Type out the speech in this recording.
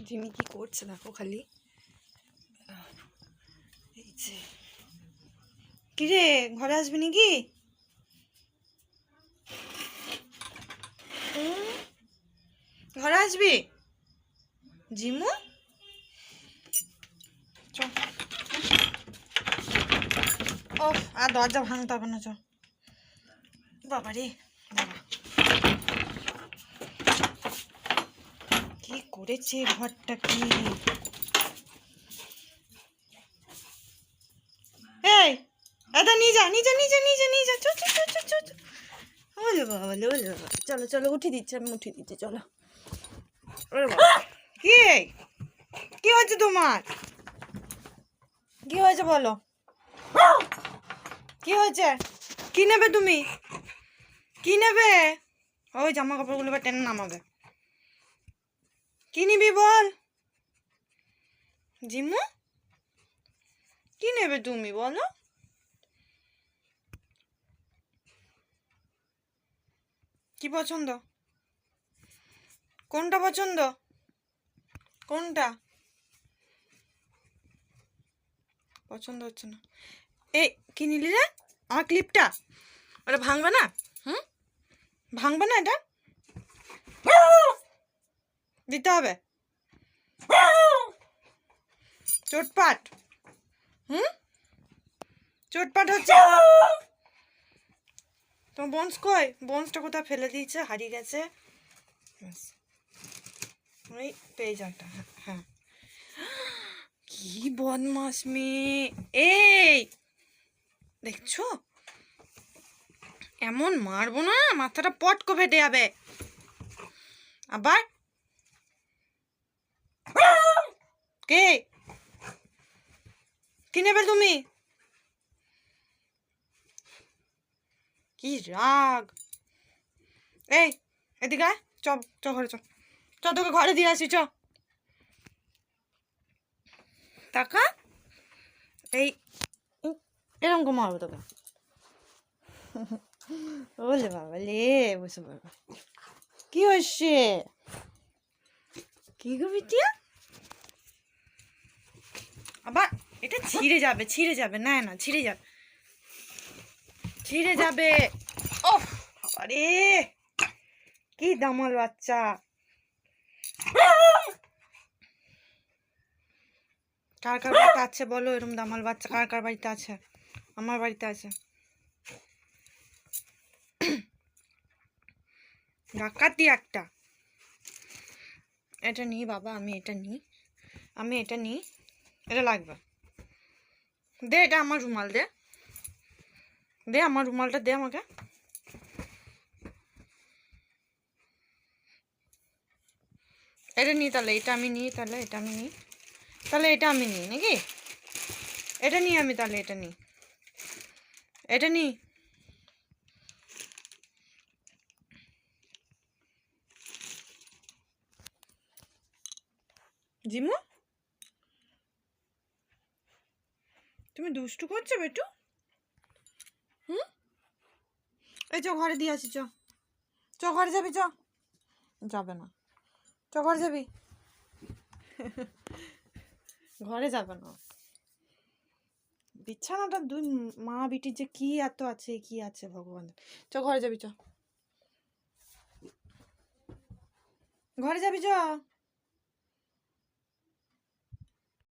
Jimmy কি করছে দেখো খালি। এই যে কিরে ঘরে আসবি নাকি? ঘরে আসবি জিমু? চল। ও আর দরজা ভাঙতে হবে না, চ। বাবা রে বাবা, কি করেছে ঘরটা কি! এই এটা নিয়ে যা, নিয়ে যা, নিয়ে যা, নিয়ে যা, নিয়ে যা, চ চ চ চ চ। ওলে বাবা, ওলে ওলে বাবা, চলো চলো, উঠিয়ে দিচ্ছি আমি, উঠিয়ে দিচ্ছি, চলো। ওরে বাবা, কি কি হয়েছে তোমার? কি হয়েছে বলো, কি হয়েছে? কি নেবে তুমি? কি নেবে? ওই জামা কাপড়গুলো বা টেনে নামাবে। কি নিবি বল জিম্মু? কি নেবে তুমি বলো? কি পছন্দ? কোনটা পছন্দ? কোনটা পছন্দ হচ্ছে না? এই কি নিলি রে? আমার ক্লিপটা ওটা ভাঙবে না? ভাঙবে না এটা? দিতে হবে চোটপাট। চোটপাট হচ্ছে। তোমার বোনস কই? বোনসটা কোথায় ফেলে দিয়েছে, হারিয়ে গেছে। ওই পেয়ে যাটা। হ্যাঁ, কি বদমাস মেয়ে! এই দেখছো, এমন মারবো না মাথাটা পটকো ফেটে যাবে। আবার কে? কি নেবে তুমি? কি রাগ! এই এদিকে আয়, চ চ ঘরে, চ চ, তোকে ঘরে দিয়ে আসি, চ। টাকা এই এরকম করে মারবো তোকে। বলে বাবা লে, বসে বাবা, কি হচ্ছে? কি গো বিটিয়া? আবার এটা ছিঁড়ে যাবে, ছিঁড়ে যাবে, না না ছিঁড়ে যাবে, ছিঁড়ে যাবে। ও আরে কি দামাল বাচ্চা! কার কার বাড়িতে আছে বলো এরকম দামাল বাচ্চা? কার কার বাড়িতে আছে? আমার বাড়িতে আছে। ডাকাতি একটা। এটা নিই বাবা, আমি এটা নিই, আমি এটা নিই, এটা লাগবে। দে, এটা আমার রুমাল, দে দে, আমার রুমালটা দে আমাকে। এটা নিই তাহলে, এটা আমি নিই তাহলে, এটা আমি নিই তাহলে, এটা আমি নিই নাকি? এটা নিই আমি তাহলে, এটা নিই, এটা নিই। জিমু তুমি দুষ্টু করছো বেটু? এই চ ঘরে দিয়ে আসি, চ চ ঘরে যাবি, চ। যাবে না, চ ঘরে যাবি। ঘরে যাবে না। বিছানাটা দুই মা বিটির যে কি এত আছে, কি আছে ভগবান। চ ঘরে যাবি, চ ঘরে যাবি, চ।